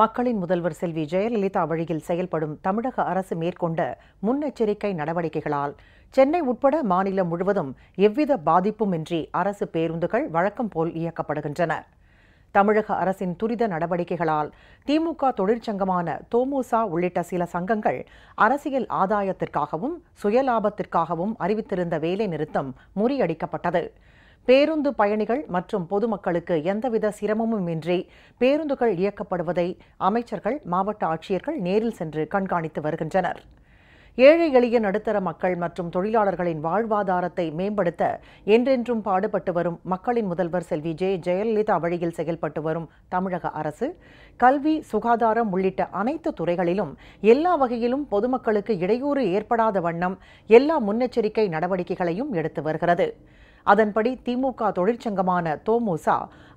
மக்களின் முதல்வர் செல்வி ஜெயலலிதா வழியில் செயல்படும் தமிழக அரசு மேற்கொண்ட முன்னெச்சரிக்கை நடவடிக்கைகளால் சென்னை உட்பட மாநிலம் முழுவதும் எவ்வித பாதிப்புமின்றி அரசு பேருந்துகள் வழக்கம் போல் இயக்கப்படுகின்றன. தமிழக அரசின் துரித நடவடிக்கைகளால் திமுக தொழிற்சங்கமான தோமுசா உள்ளிட்ட சில சங்கங்கள் அரசியல் ஆதாயத்திற்காகவும் சுயலாபத்திற்காகவும் அறிவித்திருந்த வேலைநிறுத்தம் முறியடிக்கப்பட்டது. பேருந்து பயணிகள் மற்றும் பொதுமக்களுக்கு எந்தவித சிரமமுமின்றி பேருந்துகள் இயக்கப்படுவதை அமைச்சர்கள், மாவட்ட ஆட்சியர்கள் நேரில் சென்று கண்காணித்து வருகின்றனர். ஏழை எளிய நடுத்தர மக்கள் மற்றும் தொழிலாளர்களின் வாழ்வாதாரத்தை மேம்படுத்த என்றென்றும் பாடுபட்டு வரும் மக்களின் முதல்வர் செல்வி ஜெயலலிதா வழியில் செயல்பட்டு வரும் தமிழக அரசு கல்வி, சுகாதாரம் உள்ளிட்ட அனைத்து துறைகளிலும் எல்லா வகையிலும் பொதுமக்களுக்கு இடையூறு ஏற்படாத வண்ணம் எல்லா முன்னெச்சரிக்கை நடவடிக்கைகளையும் எடுத்து வருகிறது. அதன்படி திமுக தொழிற்சங்கமான தோமுசா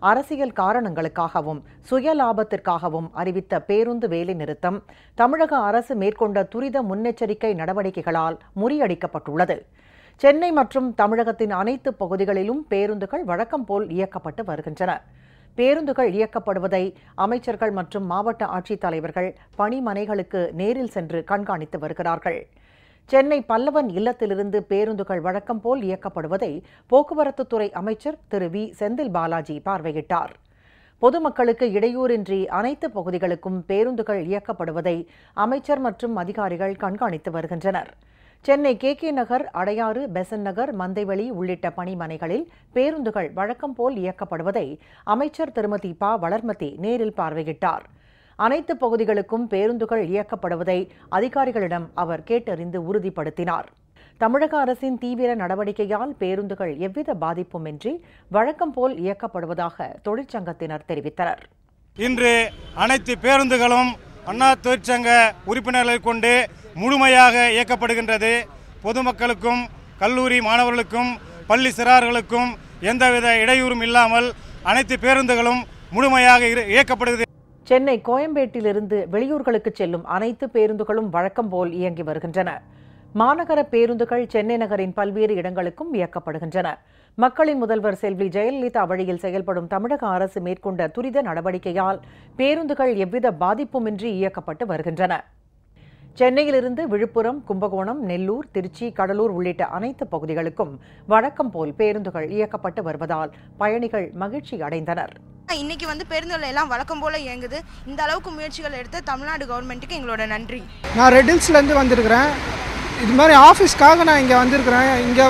அரசியல் காரணங்களுக்காகவும் சுயலாபத்திற்காகவும் அறிவித்த பேருந்து வேலைநிறுத்தம் தமிழக அரசு மேற்கொண்ட துரித முன்னெச்சரிக்கை நடவடிக்கைகளால் முறியடிக்கப்பட்டுள்ளது. சென்னை மற்றும் தமிழகத்தின் அனைத்து பகுதிகளிலும் பேருந்துகள் வழக்கம் போல் இயக்கப்பட்டு வருகின்றன. பேருந்துகள் இயக்கப்படுவதை அமைச்சர்கள் மற்றும் மாவட்ட ஆட்சித்தலைவர்கள் பணிமனைகளுக்கு நேரில் சென்று கண்காணித்து வருகிறார்கள். சென்னை பல்லவன் இல்லத்திலிருந்து பேருந்துகள் வழக்கம் போல் இயக்கப்படுவதை போக்குவரத்துத்துறை அமைச்சர் திரு வி. செந்தில் பாலாஜி பார்வையிட்டார். பொதுமக்களுக்கு இடையூறின்றி அனைத்து பகுதிகளுக்கும் பேருந்துகள் இயக்கப்படுவதை அமைச்சர் மற்றும் அதிகாரிகள் கண்காணித்து வருகின்றனர். சென்னை கே நகர், அடையாறு, பெசன்ட் நகர், மந்தைவெளி உள்ளிட்ட பணிமனைகளில் பேருந்துகள் வழக்கம் போல் இயக்கப்படுவதை அமைச்சர் திருமதி ப. வளர்மதி நேரில் பார்வையிட்டார். அனைத்து பகுதிகளுக்கும் பேருந்துகள் இயக்கப்படுவதை அதிகாரிகளிடம் அவர் கேட்டறிந்து உறுதிப்படுத்தினார். தமிழக அரசின் தீவிர நடவடிக்கையால் பேருந்துகள் எவ்வித பாதிப்புமின்றி வழக்கம் போல் இயக்கப்படுவதாக தொழிற்சங்கத்தினர் தெரிவித்தனர். இன்று அனைத்து பேருந்துகளும் அண்ணா தொழிற்சங்க உறுப்பினர்களை கொண்டு முழுமையாக இயக்கப்படுகின்றது. பொதுமக்களுக்கும் கல்லூரி மாணவர்களுக்கும் பள்ளி சிறார்களுக்கும் எந்தவித இடையூறும் இல்லாமல் அனைத்து பேருந்துகளும் முழுமையாக இயக்கப்படுகிறது. சென்னை கோயம்பேட்டிலிருந்து வெளியூர்களுக்கு செல்லும் அனைத்து பேருந்துகளும் வழக்கம் போல் இயங்கி வருகின்றன. மாநகர பேருந்துகள் சென்னை நகரின் பல்வேறு இடங்களுக்கும் இயக்கப்படுகின்றன. மக்களின் முதல்வர் செல்வி ஜெயலலிதா வழியில் செயல்படும் தமிழக அரசு மேற்கொண்ட துரித நடவடிக்கையால் பேருந்துகள் எவ்வித பாதிப்புமின்றி இயக்கப்பட்டு வருகின்றன. சென்னையிலிருந்து விழுப்புரம், கும்பகோணம், நெல்லூர், திருச்சி, கடலூர் உள்ளிட்ட அனைத்து பகுதிகளுக்கும் வழக்கம் போல் பேருந்துகள் இயக்கப்பட்டு வருவதால் பயணிகள் மகிழ்ச்சி அடைந்தனர். இன்னைக்கு பேருந்துகள் எல்லாம் வழக்கம் போல இயங்குது. இந்த அளவுக்கு முயற்சிகள் எடுத்த தமிழ்நாடு கவர்மெண்ட்டுக்கு எங்களோட நன்றி. நான் ரெட் ஹில்ஸ்லேருந்து வந்திருக்கிறேன். இது மாதிரி ஆஃபீஸ்க்காக நான் இங்கே வந்திருக்கிறேன். இங்கே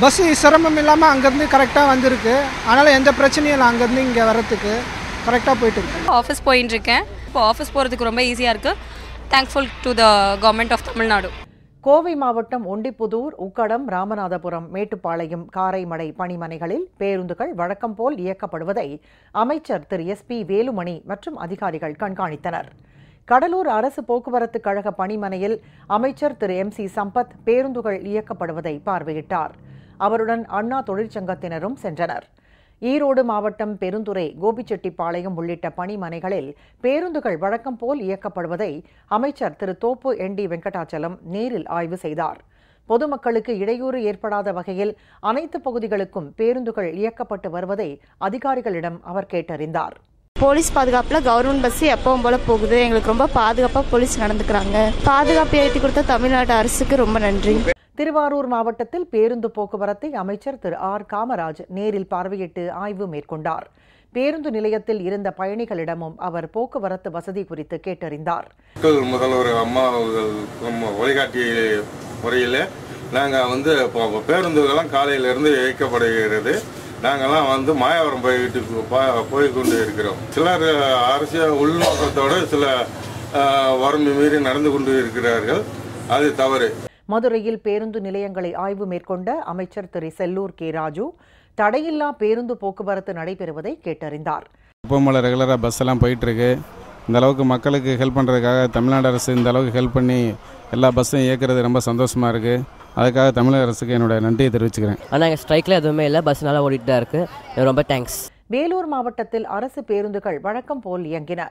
பஸ்ஸு சிரமம் இல்லாமல் அங்கேருந்து கரெக்டாக வந்திருக்கு. அதனால் எந்த பிரச்சனையும் இல்லை. அங்கேருந்து இங்கே வரத்துக்கு கரெக்டாக போயிட்டு இருக்கு. ஆஃபீஸ் போயிட்டுருக்கேன். இப்போ ஆஃபீஸ் போகிறதுக்கு ரொம்ப ஈஸியாக இருக்குது. Thankful to the government of Tamil Nadu. Kovai மாவட்டம் ஒண்டிப்புதூர், உக்கடம், ராமநாதபுரம், மேட்டுப்பாளையம், காரைமடை பணிமனைகளில் பேருந்துகள் வழக்கம் போல் இயக்கப்படுவதை அமைச்சர் திரு எஸ்.பி. வேலுமணி மற்றும் அதிகாரிகள் கண்காணித்தனர். கடலூர் அரசு போக்குவரத்து கழக பணிமனையில் அமைச்சர் திரு எம்.சி. சம்பத் பேருந்துகள் இயக்கப்படுவதை பார்வையிட்டார். அவருடன் அண்ணா தொழிற்சங்கத்தினரும் சென்றனர். ஈரோடு மாவட்டம் பெருந்துறை, கோபிச்செட்டிப்பாளையம் உள்ளிட்ட பணிமனைகளில் பேருந்துகள் வழக்கம் போல் இயக்கப்படுவதை அமைச்சர் திரு தோப்பு என்.டி. வெங்கடாச்சலம் நேரில் ஆய்வு செய்தார். பொதுமக்களுக்கு இடையூறு ஏற்படாத வகையில் அனைத்து பகுதிகளுக்கும் பேருந்துகள் இயக்கப்பட்டு வருவதை அதிகாரிகளிடம் அவர் கேட்டறிந்தார். போலீஸ் பாதுகாப்புல கவர்மெண்ட் பஸ் எப்பவும் போல போகுது. எங்களுக்கு ரொம்ப பாதுகாப்பா போலீஸ் நடந்துக்கிறாங்க. பாதுகாப்பு ஏற்றி கொடுத்த தமிழ்நாடு அரசுக்கு ரொம்ப நன்றி. திருவாரூர் மாவட்டத்தில் பேருந்து போக்குவரத்தை அமைச்சர் திரு ஆர். காமராஜ் நேரில் பார்வையிட்டு ஆய்வு மேற்கொண்டார். பேருந்து நிலையத்தில் இருந்த பயணிகளிடமும் அவர் போக்குவரத்து வசதி குறித்து கேட்டறிந்தார். முதல்வர் அம்மா வழிகாட்டிய முறையில் நாங்கள் பேருந்துகள்லாம் காலையிலிருந்து இயக்கப்படுகிறது. நாங்கள்லாம் மாயவரம் போய் கொண்டு இருக்கிறோம். சிலர் அரசியல் உள்நோக்கத்தோடு சில வரம்பு மீறி நடந்து கொண்டு இருக்கிறார்கள். அது தவறு. மதுரையில் பேருந்து நிலையங்களை ஆய்வு மேற்கொண்ட அமைச்சர் திரு செல்லூர் கே. ராஜு தடையில்லா பேருந்து போக்குவரத்து நடைபெறுவதை கேட்டறிந்தார். எப்பவும் ரெகுலராக பஸ் எல்லாம் போயிட்டுருக்கு. இந்த அளவுக்கு மக்களுக்கு ஹெல்ப் பண்ணுறதுக்காக தமிழ்நாடு அரசு இந்த அளவுக்கு ஹெல்ப் பண்ணி எல்லா பஸ்ஸும் இயக்கிறது ரொம்ப சந்தோஷமாக இருக்குது. அதுக்காக தமிழக அரசுக்கு என்னோட நன்றியை தெரிவிச்சுக்கிறேன். ஆனால் எங்கள் ஸ்ட்ரைக்கில் எதுவுமே இல்லை, பஸ் நல்லா ஓடிட்டு தான் இருக்குது. ரொம்ப தேங்க்ஸ். வேலூர் மாவட்டத்தில் அரசு பேருந்துகள் வழக்கம் போல் இயங்கின.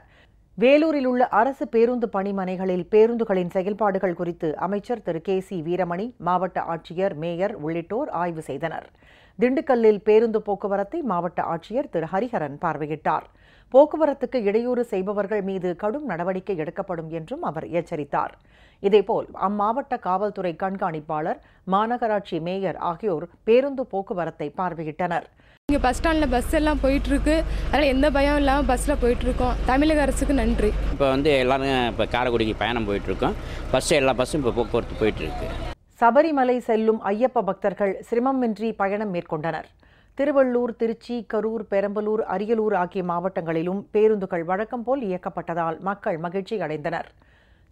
வேலூரில் உள்ள அரசு பேருந்து பணிமனைகளில் பேருந்துகளின் செயல்பாடுகள் குறித்து அமைச்சர் திரு கே. சி. வீரமணி, மாவட்ட ஆட்சியர், மேயர் உள்ளிட்டோர் ஆய்வு செய்தனர். திண்டுக்கல்லில் பேருந்து போக்குவரத்தை மாவட்ட ஆட்சியர் திரு ஹரிஹரன் பார்வையிட்டார். போக்குவரத்துக்கு இடையூறு செய்பவர்கள் மீது கடும் நடவடிக்கை எடுக்கப்படும் என்றும் அவர் எச்சரித்தார். இதேபோல் அம்மாவட்ட காவல்துறை கண்காணிப்பாளர், மாநகராட்சி மேயர் ஆகியோர் பேருந்து போக்குவரத்தை பார்வையிட்டனர். இங்கே பஸ் ஸ்டாண்டில் பஸ் எல்லாம் போயிட்டுருக்கு. அதனால் எந்த பயம் இல்லாமல் பஸ்ஸில் போயிட்டுருக்கோம். தமிழக அரசுக்கு நன்றி. இப்போ எல்லாரும் இப்போ காரைக்குடிக்கு பயணம் போயிட்டுருக்கோம். எல்லா பஸ்ஸும் இப்போ போக்குவரத்து போயிட்டுருக்கு. சபரிமலை செல்லும் ஐயப்ப பக்தர்கள் சிரமமின்றி பயணம் மேற்கொண்டனர். திருவள்ளூர், திருச்சி, கரூர், பெரம்பலூர், அரியலூர் ஆகிய மாவட்டங்களிலும் பேருந்துகள் வழக்கம் போல் இயக்கப்பட்டதால் மக்கள் மகிழ்ச்சி அடைந்தனர்.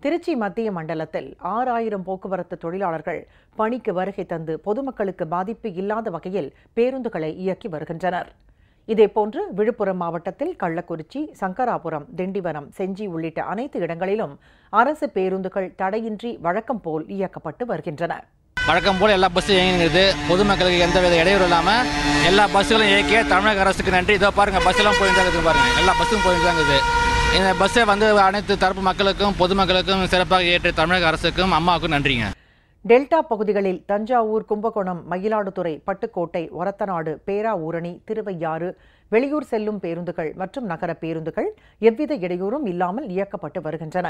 திருச்சி மத்திய மண்டலத்தில் 6000 போக்குவரத்து தொழிலாளர்கள் பணிக்கு வருகை தந்து பொதுமக்களுக்கு பாதிப்பு இல்லாத வகையில் பேருந்துகளை இயக்கி வருகின்றனர். இதேபோன்று விழுப்புரம் மாவட்டத்தில் கள்ளக்குறிச்சி, சங்கராபுரம், திண்டிவனம், செஞ்சி உள்ளிட்ட அனைத்து இடங்களிலும் அரசு பேருந்துகள் தடையின்றி வழக்கம் போல் இயக்கப்பட்டு வருகின்றன. வழக்கம் போல் எல்லா பஸ்ஸும் இயங்குகிறது. பொதுமக்களுக்கு எந்தவித இடையூறு இல்லாமல் எல்லா பஸ்ஸுகளும் இயக்கிய தமிழக அரசுக்கு நன்றி. இதோ பாருங்க, பஸ் எல்லாம் போயிட்டு பாருங்க, எல்லா பஸ்ஸும் போயிட்டு இருக்குது. இந்த பஸ்ஸை அனைத்து தரப்பு மக்களுக்கும் பொதுமக்களுக்கும் சிறப்பாக ஏற்ற தமிழக அரசுக்கும் அம்மாவுக்கும் நன்றிங்க. டெல்டா பகுதிகளில் தஞ்சாவூர், கும்பகோணம், மயிலாடுதுறை, பட்டுக்கோட்டை, ஒரத்தநாடு, பேராவூரணி, திருவையாறு, வெளியூர் செல்லும் பேருந்துகள் மற்றும் நகர பேருந்துகள் எவ்வித இடையூறும் இல்லாமல் இயக்கப்பட்டு வருகின்றன.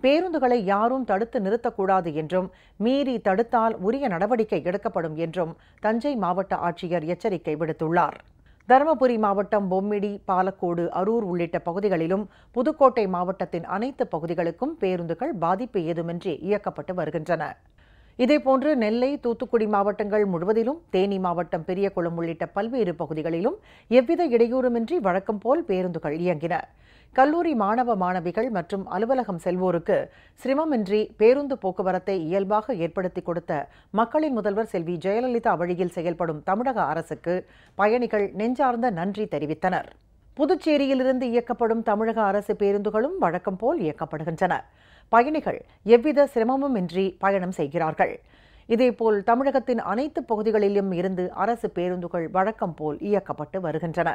பேருந்துகளை யாரும் தடுத்து நிறுத்தக்கூடாது என்றும், மீறி தடுத்தால் உரிய நடவடிக்கை எடுக்கப்படும் என்றும் தஞ்சை மாவட்ட ஆட்சியர் எச்சரிக்கை விடுத்துள்ளார். தருமபுரி மாவட்டம் பொம்மிடி, பாலக்கோடு, அரூர் உள்ளிட்ட பகுதிகளிலும் புதுக்கோட்டை மாவட்டத்தின் அனைத்து பகுதிகளுக்கும் பேருந்துகள் பாதிப்பு ஏதுமின்றி இயக்கப்பட்டு வருகின்றன. இதேபோன்று நெல்லை, தூத்துக்குடி மாவட்டங்கள் முழுவதிலும், தேனி மாவட்டம் பெரியகுளம் உள்ளிட்ட பல்வேறு பகுதிகளிலும் எவ்வித இடையூறுமின்றி வழக்கம் போல் பேருந்துகள் இயங்கின. கல்லூரி மாணவ மாணவிகள் மற்றும் அலுவலகம் செல்வோருக்கு சிரமமின்றி பேருந்து போக்குவரத்தை இயல்பாக ஏற்படுத்தி கொடுத்த மக்களின் முதல்வர் செல்வி ஜெயலலிதா வழியில் செயல்படும் தமிழக அரசுக்கு பயணிகள் நெஞ்சார்ந்த நன்றி தெரிவித்தனர். புதுச்சேரியிலிருந்து இயக்கப்படும் தமிழக அரசு பேருந்துகளும் வழக்கம் போல் இயக்கப்படுகின்றன. பயணிகள் எவ்வித சிரமமுமின்றி பயணம் செய்கிறார்கள். இதேபோல் தமிழகத்தின் அனைத்து பகுதிகளிலும் இருந்து அரசு பேருந்துகள் வழக்கம் போல் இயக்கப்பட்டு வருகின்றன.